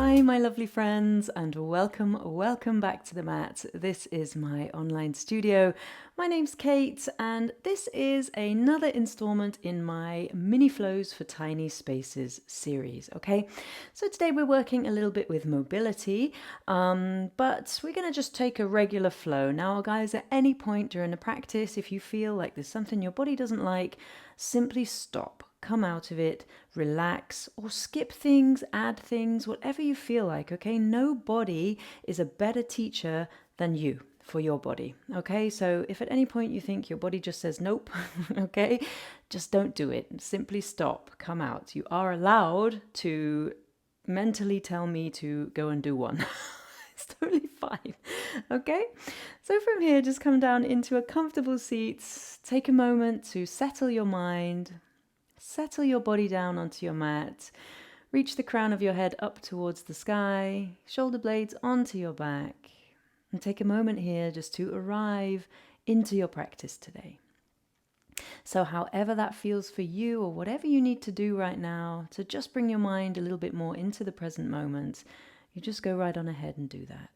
Hi, my lovely friends, and welcome back to the mat. This is my online studio. My name's Kate, and this is another installment in my Mini Flows for Tiny Spaces series, okay? So today we're working a little bit with mobility, but we're going to just take a regular flow. Now, guys, at any point during the practice, if you feel like there's something your body doesn't like, simply stop. Come out of it, relax, or skip things, add things, whatever you feel like, okay? No body is a better teacher than you for your body, okay? So if at any point you think your body just says nope, okay, just don't do it. Simply stop, come out. You are allowed to mentally tell me to go and do one. It's totally fine, okay? So from here, just come down into a comfortable seat. Take a moment to settle your mind. Settle your body down onto your mat. Reach the crown of your head up towards the sky, shoulder blades onto your back. And take a moment here just to arrive into your practice today. So however that feels for you, or whatever you need to do right now to just bring your mind a little bit more into the present moment, you just go right on ahead and do that,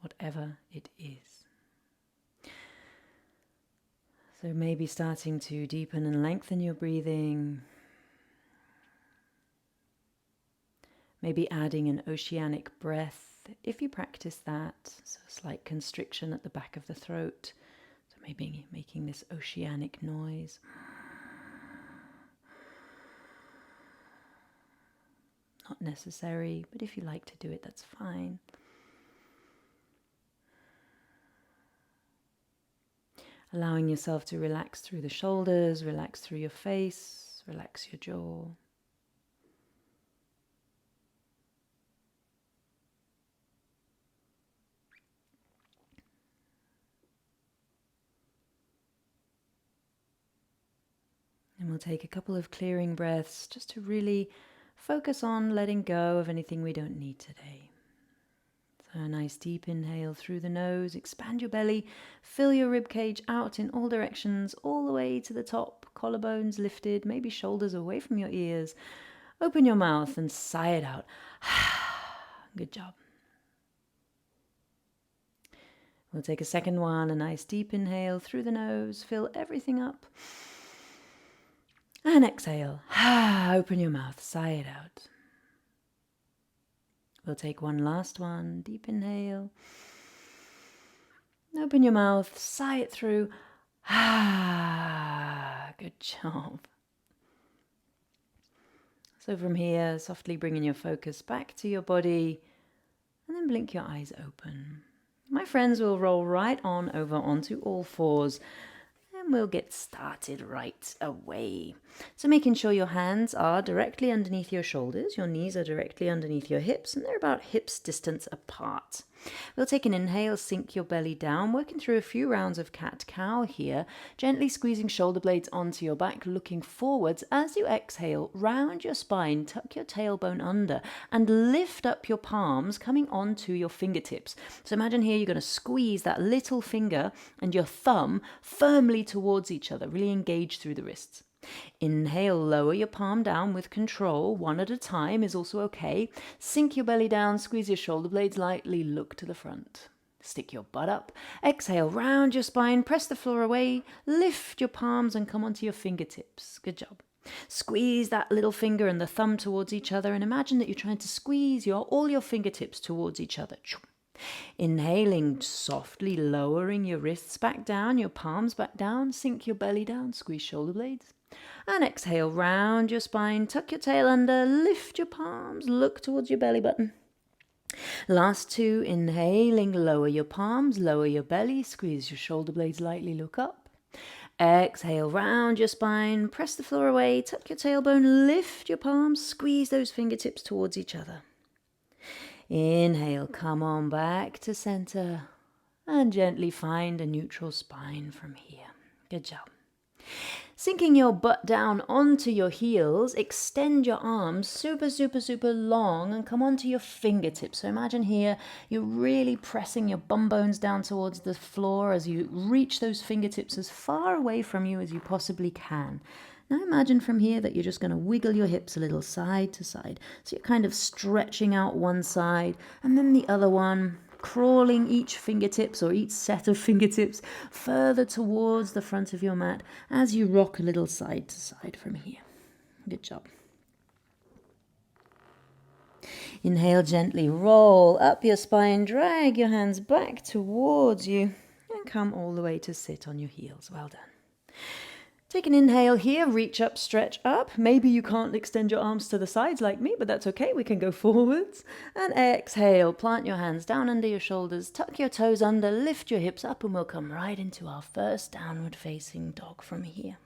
whatever it is. So maybe starting to deepen and lengthen your breathing. Maybe adding an oceanic breath if you practice that. So a slight constriction at the back of the throat. So maybe making this oceanic noise. Not necessary, but if you like to do it, that's fine. Allowing yourself to relax through the shoulders, relax through your face, relax your jaw. And we'll take a couple of clearing breaths just to really focus on letting go of anything we don't need today. So a nice deep inhale through the nose, expand your belly, fill your rib cage out in all directions, all the way to the top, collarbones lifted, maybe shoulders away from your ears. Open your mouth and sigh it out. Good job. We'll take a second one, a nice deep inhale through the nose, fill everything up. And exhale. Open your mouth, sigh it out. We'll take one last one, deep inhale. Open your mouth, sigh it through. Good job. So from here, softly bringing your focus back to your body, and then blink your eyes open. My friends will roll right on over onto all fours, and we'll get started right away. So making sure your hands are directly underneath your shoulders, your knees are directly underneath your hips, and they're about hips distance apart. We'll take an inhale, sink your belly down, working through a few rounds of cat-cow here, gently squeezing shoulder blades onto your back, looking forwards. As you exhale, round your spine, tuck your tailbone under, and lift up your palms, coming onto your fingertips. So imagine here you're going to squeeze that little finger and your thumb firmly towards each other, really engage through the wrists. Inhale, lower your palm down with control, one at a time is also okay. Sink your belly down, squeeze your shoulder blades lightly, look to the front. Stick your butt up. Exhale, round your spine, press the floor away, lift your palms and come onto your fingertips. Good job. Squeeze that little finger and the thumb towards each other, and imagine that you're trying to squeeze all your fingertips towards each other. Inhaling, softly lowering your wrists back down, your palms back down, sink your belly down, squeeze shoulder blades. And exhale, round your spine, tuck your tail under, lift your palms, look towards your belly button. Last two, inhaling, lower your palms, lower your belly, squeeze your shoulder blades lightly, look up. Exhale, round your spine, press the floor away, tuck your tailbone, lift your palms, squeeze those fingertips towards each other. Inhale, come on back to center, and gently find a neutral spine from here. Good job. Sinking your butt down onto your heels, extend your arms super, super, super long and come onto your fingertips. So imagine here you're really pressing your bum bones down towards the floor as you reach those fingertips as far away from you as you possibly can. Now imagine from here that you're just going to wiggle your hips a little side to side. So you're kind of stretching out one side and then the other one, crawling each fingertips or each set of fingertips further towards the front of your mat as you rock a little side to side from here. Good job. Inhale, gently roll up your spine, drag your hands back towards you and come all the way to sit on your heels. Well done. Take an inhale here, reach up, stretch up. Maybe you can't extend your arms to the sides like me, but that's okay. We can go forwards. And exhale, plant your hands down under your shoulders, tuck your toes under, lift your hips up, and we'll come right into our first downward facing dog from here.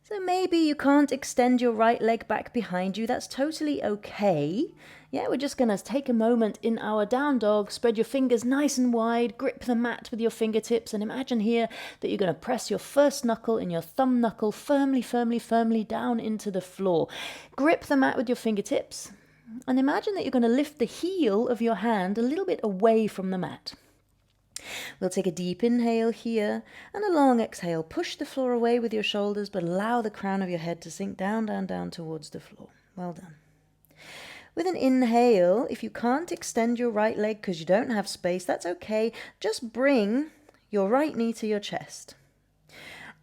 So maybe you can't extend your right leg back behind you. That's totally okay. Yeah, we're just going to take a moment in our down dog, spread your fingers nice and wide, grip the mat with your fingertips, and imagine here that you're going to press your first knuckle and your thumb knuckle firmly, firmly, firmly down into the floor. Grip the mat with your fingertips, and imagine that you're going to lift the heel of your hand a little bit away from the mat. We'll take a deep inhale here and a long exhale. Push the floor away with your shoulders, but allow the crown of your head to sink down, down, down towards the floor. Well done. With an inhale, if you can't extend your right leg because you don't have space, that's okay. Just bring your right knee to your chest.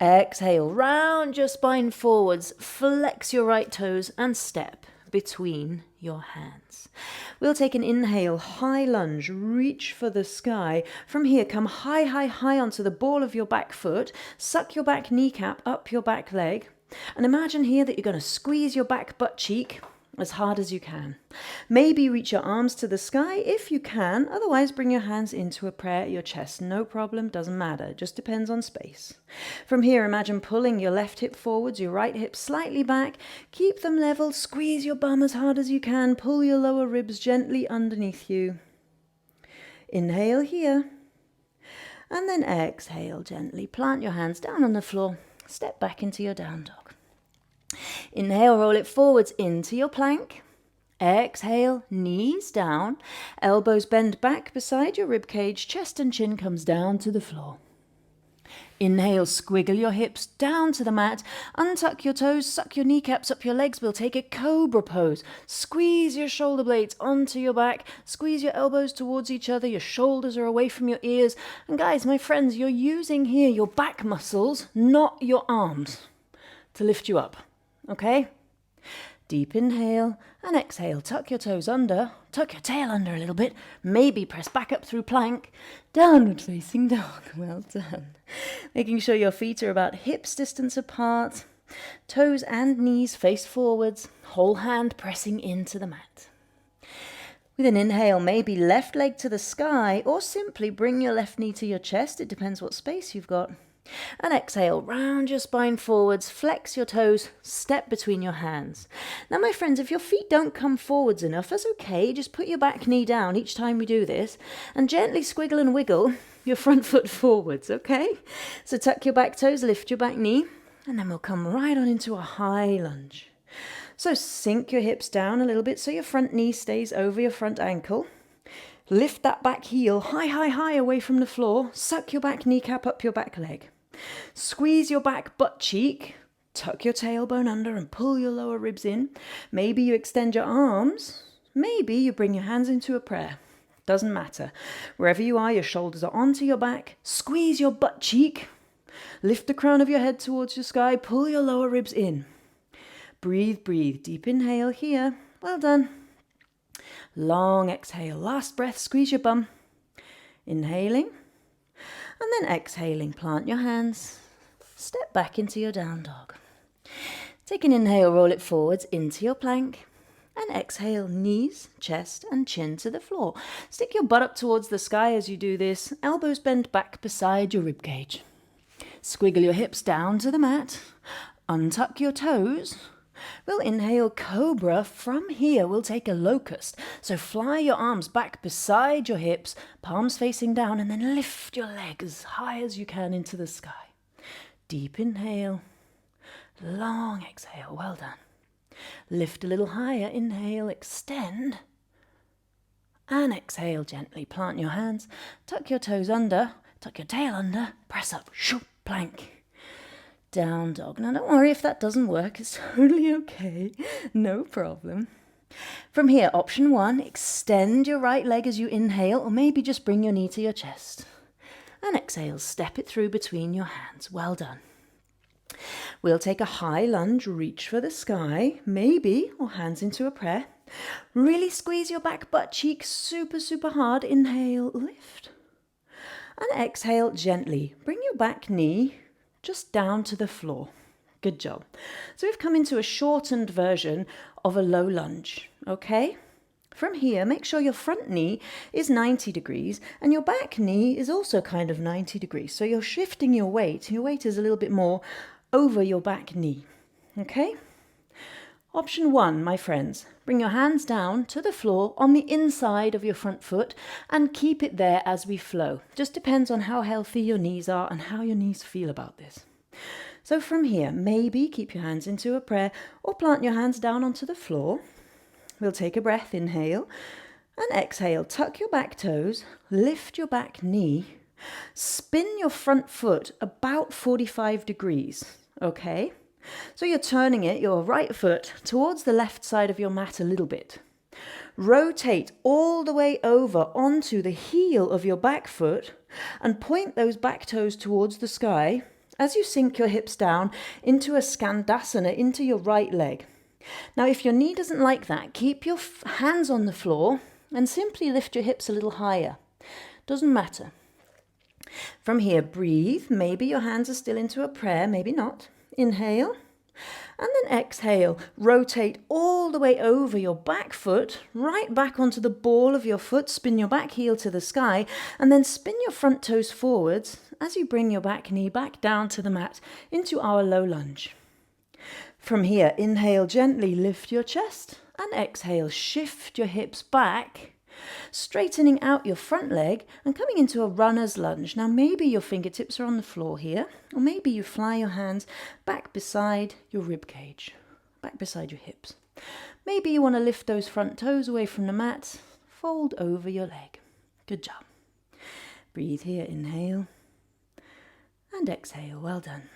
Exhale, round your spine forwards, flex your right toes and step between your hands. We'll take an inhale, high lunge, reach for the sky. From here, come high, high, high onto the ball of your back foot. Suck your back kneecap up your back leg. And imagine here that you're going to squeeze your back butt cheek as hard as you can. Maybe reach your arms to the sky if you can. Otherwise, bring your hands into a prayer at your chest. No problem, doesn't matter. It just depends on space. From here, imagine pulling your left hip forwards, your right hip slightly back. Keep them level. Squeeze your bum as hard as you can. Pull your lower ribs gently underneath you. Inhale here. And then exhale gently. Plant your hands down on the floor. Step back into your down dog. Inhale, roll it forwards into your plank. Exhale, knees down, elbows bend back beside your rib cage, chest and chin comes down to the floor. Inhale, squiggle your hips down to the mat, untuck your toes, suck your kneecaps up your legs. We'll take a cobra pose. Squeeze your shoulder blades onto your back, squeeze your elbows towards each other, your shoulders are away from your ears. And guys, my friends, you're using here your back muscles, not your arms, to lift you up. Okay? Deep inhale and exhale. Tuck your toes under. Tuck your tail under a little bit. Maybe press back up through plank. Downward facing dog. Well done. Making sure your feet are about hips distance apart. Toes and knees face forwards. Whole hand pressing into the mat. With an inhale, maybe left leg to the sky or simply bring your left knee to your chest. It depends what space you've got. And exhale, round your spine forwards, flex your toes, step between your hands. Now, my friends, if your feet don't come forwards enough, that's okay. Just put your back knee down each time we do this and gently squiggle and wiggle your front foot forwards, okay? So tuck your back toes, lift your back knee, and then we'll come right on into a high lunge. So sink your hips down a little bit so your front knee stays over your front ankle. Lift that back heel high, high, high away from the floor. Suck your back kneecap up your back leg. Squeeze your back butt cheek. Tuck your tailbone under and pull your lower ribs in. Maybe you extend your arms. Maybe you bring your hands into a prayer. Doesn't matter. Wherever you are, your shoulders are onto your back. Squeeze your butt cheek. Lift the crown of your head towards your sky. Pull your lower ribs in. Breathe, breathe. Deep inhale here. Well done. Long exhale. Last breath. Squeeze your bum. Inhaling. And then exhaling. Plant your hands. Step back into your down dog. Take an inhale. Roll it forwards into your plank. And exhale. Knees, chest and chin to the floor. Stick your butt up towards the sky as you do this. Elbows bend back beside your ribcage. Squiggle your hips down to the mat. Untuck your toes. We'll inhale cobra. From here, we'll take a locust. So fly your arms back beside your hips, palms facing down, and then lift your legs as high as you can into the sky. Deep inhale, long exhale. Well done. Lift a little higher. Inhale, extend. And exhale gently. Plant your hands. Tuck your toes under. Tuck your tail under. Press up. Shoop, plank. Down dog. Now don't worry if that doesn't work, it's totally okay, no problem. From here, option 1, extend your right leg as you inhale, or maybe just bring your knee to your chest. And exhale, step it through between your hands. Well done. We'll take a high lunge, reach for the sky, maybe, or hands into a prayer. Really squeeze your back butt cheek super, super hard. Inhale, lift. And exhale gently. Bring your back knee just down to the floor. Good job. So we've come into a shortened version of a low lunge, okay? From here, make sure your front knee is 90 degrees and your back knee is also kind of 90 degrees. So you're shifting your weight. Your weight is a little bit more over your back knee, okay? Option 1, my friends, bring your hands down to the floor on the inside of your front foot and keep it there as we flow. Just depends on how healthy your knees are and how your knees feel about this. So from here, maybe keep your hands into a prayer or plant your hands down onto the floor. We'll take a breath, inhale, and exhale. Tuck your back toes, lift your back knee, spin your front foot about 45 degrees, okay? So you're turning it, your right foot, towards the left side of your mat a little bit. Rotate all the way over onto the heel of your back foot and point those back toes towards the sky as you sink your hips down into a skandasana, into your right leg. Now, if your knee doesn't like that, keep your hands on the floor and simply lift your hips a little higher. Doesn't matter. From here, breathe. Maybe your hands are still into a prayer, maybe not. Inhale. And then exhale. Rotate all the way over your back foot, right back onto the ball of your foot. Spin your back heel to the sky, and then spin your front toes forwards as you bring your back knee back down to the mat into our low lunge. From here, inhale gently, lift your chest, and exhale, shift your hips back, straightening out your front leg and coming into a runner's lunge. Now maybe your fingertips are on the floor here, or maybe you fly your hands back beside your rib cage, back beside your hips. Maybe you want to lift those front toes away from the mat, fold over your leg. Good job. Breathe here, inhale, and exhale. Well done.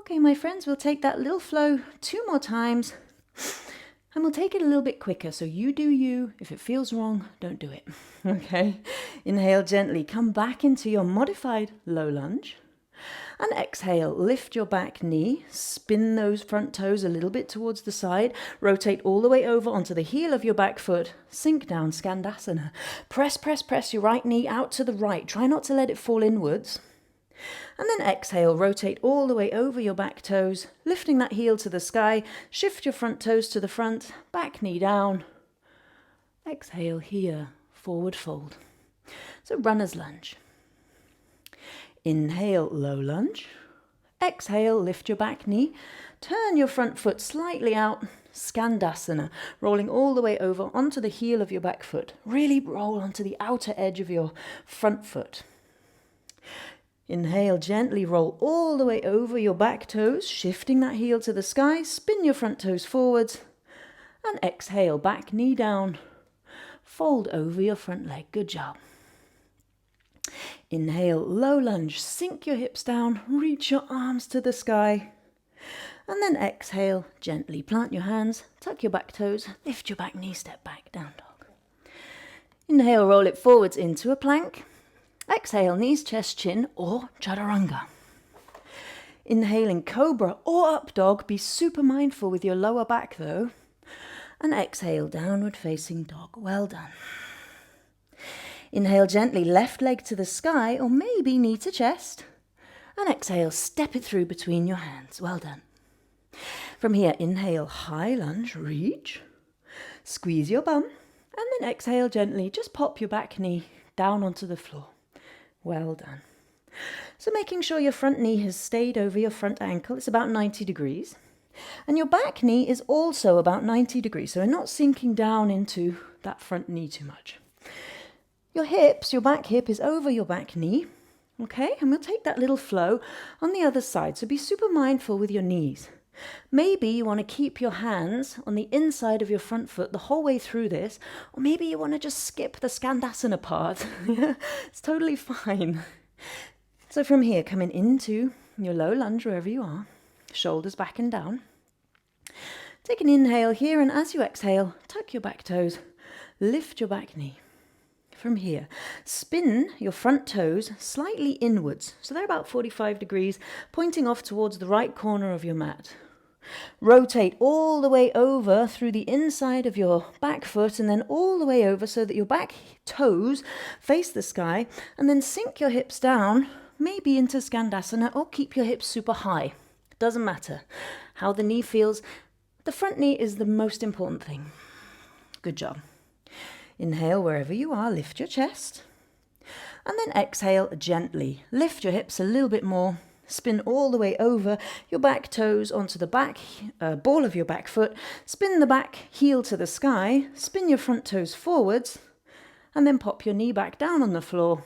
Okay, my friends, we'll take that little flow 2 more times, and we'll take it a little bit quicker. So you do you. If it feels wrong, don't do it. Okay? Inhale gently. Come back into your modified low lunge. And exhale. Lift your back knee. Spin those front toes a little bit towards the side. Rotate all the way over onto the heel of your back foot. Sink down, skandasana. Press, press, press your right knee out to the right. Try not to let it fall inwards. And then exhale, rotate all the way over your back toes, lifting that heel to the sky, shift your front toes to the front, back knee down. Exhale here, forward fold. So runner's lunge. Inhale, low lunge. Exhale, lift your back knee, turn your front foot slightly out, skandasana, rolling all the way over onto the heel of your back foot. Really roll onto the outer edge of your front foot. Inhale, gently roll all the way over your back toes, shifting that heel to the sky, spin your front toes forwards, and exhale, back knee down, fold over your front leg. Good job. Inhale, low lunge, sink your hips down, reach your arms to the sky, and then exhale, gently plant your hands, tuck your back toes, lift your back knee, step back, down dog. Inhale, roll it forwards into a plank. Exhale, knees, chest, chin, or chaturanga. Inhaling cobra or up dog. Be super mindful with your lower back though. And exhale, downward facing dog. Well done. Inhale gently, left leg to the sky, or maybe knee to chest. And exhale, step it through between your hands. Well done. From here, inhale, high lunge, reach. Squeeze your bum. And then exhale gently, just pop your back knee down onto the floor. Well done. So making sure your front knee has stayed over your front ankle, it's about 90 degrees. And your back knee is also about 90 degrees, so we're not sinking down into that front knee too much. Your hips, your back hip is over your back knee, okay? And we'll take that little flow on the other side, so be super mindful with your knees. Maybe you want to keep your hands on the inside of your front foot the whole way through this, or maybe you want to just skip the skandasana part. It's totally fine. So from here, coming into your low lunge wherever you are, shoulders back and down. Take an inhale here, and as you exhale, tuck your back toes, lift your back knee. From here, spin your front toes slightly inwards, so they're about 45 degrees, pointing off towards the right corner of your mat. Rotate all the way over through the inside of your back foot and then all the way over so that your back toes face the sky, and then sink your hips down, maybe into Skandasana, or keep your hips super high. Doesn't matter how the knee feels. The front knee is the most important thing. Good job. Inhale wherever you are, lift your chest. And then exhale gently. Lift your hips a little bit more. Spin all the way over your back toes onto the back ball of your back foot. Spin the back heel to the sky. Spin your front toes forwards. And then pop your knee back down on the floor.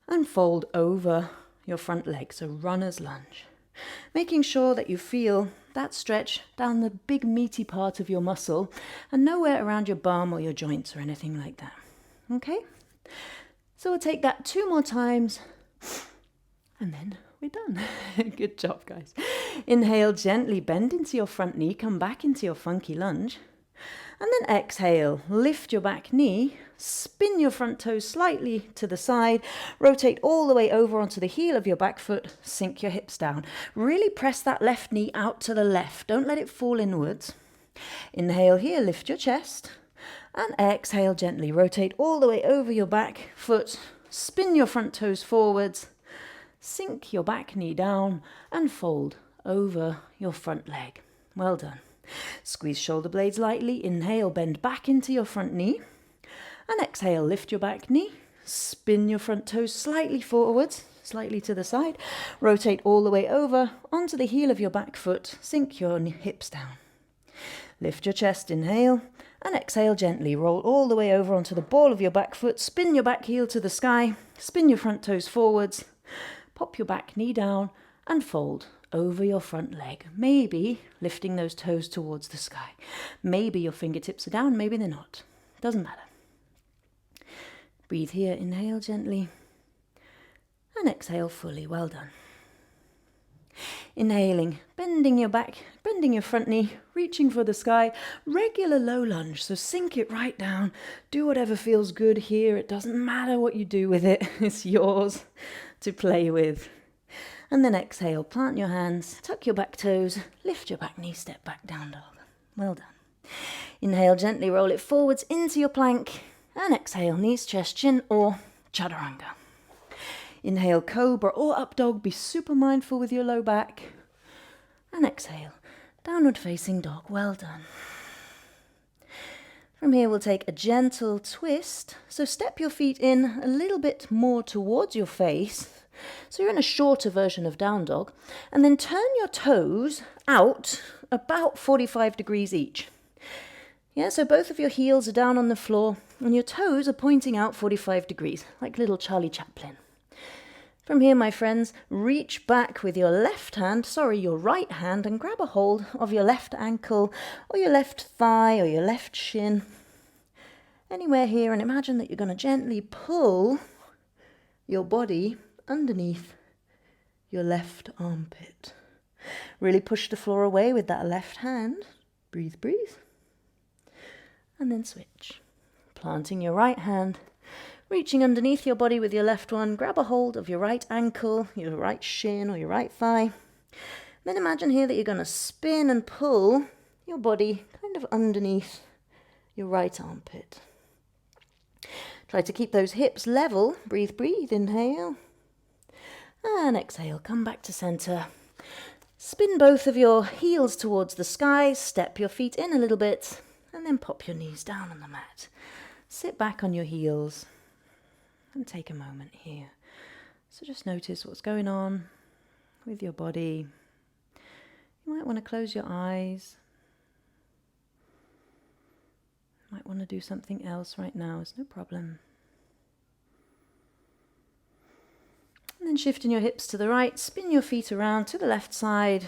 And fold over your front leg. So runner's lunge. Making sure that you feel that stretch down the big meaty part of your muscle and nowhere around your bum or your joints or anything like that. Okay? So we'll take that 2 more times and then we're done. Good job, guys. Inhale, gently bend into your front knee, come back into your funky lunge. And then exhale, lift your back knee, spin your front toes slightly to the side, rotate all the way over onto the heel of your back foot, sink your hips down. Really press that left knee out to the left. Don't let it fall inwards. Inhale here, lift your chest. And exhale gently, rotate all the way over your back foot, spin your front toes forwards, sink your back knee down and fold over your front leg. Well done. Squeeze shoulder blades lightly. Inhale, bend back into your front knee. And exhale, lift your back knee. Spin your front toes slightly forwards, slightly to the side. Rotate all the way over onto the heel of your back foot. Sink your hips down. Lift your chest, inhale. And exhale gently. Roll all the way over onto the ball of your back foot. Spin your back heel to the sky. Spin your front toes forwards. Pop your back knee down and fold over your front leg, maybe lifting those toes towards the sky. Maybe your fingertips are down, maybe they're not. Doesn't matter. Breathe here, inhale gently, and exhale fully. Well done. Inhaling, bending your back, bending your front knee, reaching for the sky, regular low lunge, so sink it right down. Do whatever feels good here. It doesn't matter what you do with it. It's yours to play with. And then exhale, plant your hands, tuck your back toes, lift your back knee, step back, down dog. Well done. Inhale, gently roll it forwards into your plank, and exhale, knees, chest, chin, or chaturanga. Inhale, cobra or up dog, be super mindful with your low back. And exhale, downward facing dog. Well done. From here, we'll take a gentle twist. So step your feet in a little bit more towards your face. So you're in a shorter version of down dog, and then turn your toes out about 45 degrees each. Yeah, so both of your heels are down on the floor and your toes are pointing out 45 degrees, like little Charlie Chaplin. From here, my friends, reach back with your your right hand, and grab a hold of your left ankle or your left thigh or your left shin. Anywhere here, and imagine that you're going to gently pull your body underneath your left armpit. Really push the floor away with that left hand. Breathe, breathe. And then switch. Planting your right hand, reaching underneath your body with your left one. Grab a hold of your right ankle, your right shin or your right thigh. Then imagine here that you're going to spin and pull your body kind of underneath your right armpit. Try to keep those hips level. Breathe, breathe. Inhale. And exhale, come back to center. Spin both of your heels towards the sky, step your feet in a little bit, and then pop your knees down on the mat. Sit back on your heels and take a moment here. So just notice what's going on with your body. You might want to close your eyes. You might want to do something else right now, it's no problem. And then shifting your hips to the right, spin your feet around to the left side.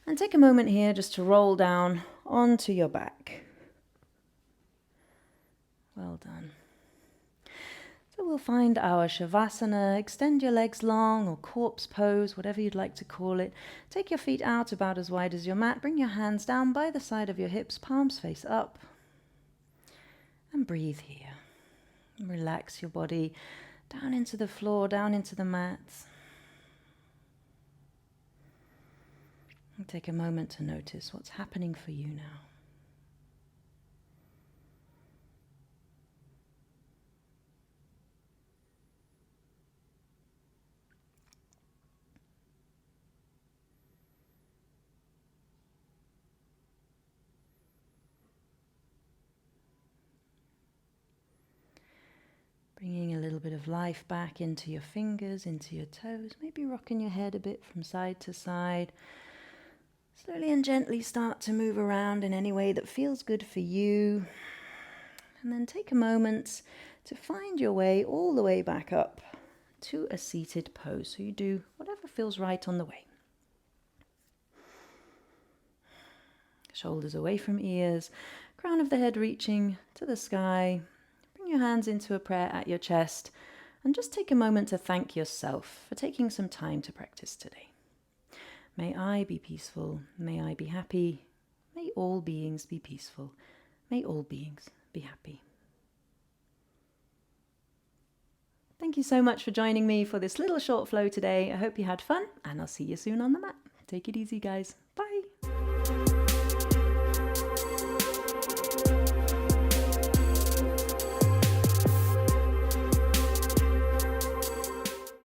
And take a moment here just to roll down onto your back. Well done. So we'll find our Shavasana. Extend your legs long, or corpse pose, whatever you'd like to call it. Take your feet out about as wide as your mat. Bring your hands down by the side of your hips, palms face up. And breathe here. And relax your body down into the floor, down into the mat. And take a moment to notice what's happening for you now. Bringing a little bit of life back into your fingers, into your toes, maybe rocking your head a bit from side to side. Slowly and gently start to move around in any way that feels good for you. And then take a moment to find your way all the way back up to a seated pose. So you do whatever feels right on the way. Shoulders away from ears, crown of the head reaching to the sky. Bring your hands into a prayer at your chest and just take a moment to thank yourself for taking some time to practice today. May I be peaceful. May I be happy. May all beings be peaceful. May all beings be happy. Thank you so much for joining me for this little short flow today. I hope you had fun, and I'll see you soon on the mat. Take it easy, guys. Bye.